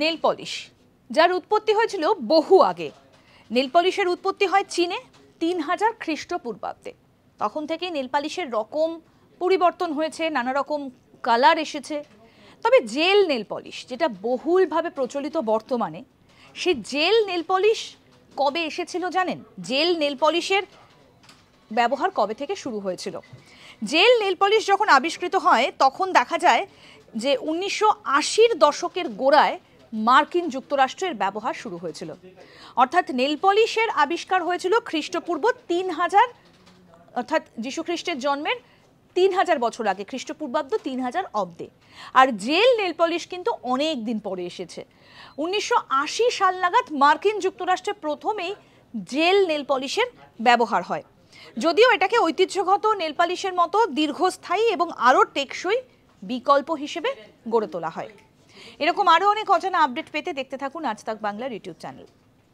Nail polish, যার উৎপত্তি হয়েছিল বহু আগে। নেল পলিশের উৎপত্তি হয় চীনে 3000 খ্রিস্টপূর্বাব্দে। তখন থেকে নেল পলিশের রকম পরিবর্তন হয়েছে, নানা রকম কালার এসেছে। তবে জেল নেল পলিশ যেটা বহুলভাবে প্রচলিত বর্তমানে, সেই জেল নেল পলিশ কবে এসেছিল জানেন? জেল নেল পলিশের ব্যবহার কবে থেকে শুরু হয়েছিল? জেল নেল পলিশ যখন আবিষ্কৃত হয় তখন দেখা যায় যে 1980-র দশকের গোড়ায় মার্কিন যুক্তরাষ্ট্রের ব্যবহার শুরু হয়েছিল। অর্থাৎ নেল পলিশের আবিষ্কার হয়েছিল খ্রিস্টপূর্ব 3000, অর্থাৎ যীশু খ্রিস্টের জন্মের 3000 বছর আগে, খ্রিস্টপূর্বাব্দ 3000 অব্দে। আর জেল নেল পলিশ কিন্তু অনেক দিন পরে এসেছে। 1980 সাল নাগাদ মার্কিন যুক্তরাষ্ট্রে প্রথমেই জেল নেল পলিশের ব্যবহার হয়, যদিও এটাকে ঐতিহ্যগত নেল পলিশের মতো দীর্ঘস্থায়ী এবং আরও টেকসই বিকল্প হিসেবে গড়ে তোলা হয়। এরকম আরও অনেক অজানা আপডেট পেতে দেখতে থাকুন আজ তাক বাংলার ইউটিউব চ্যানেল।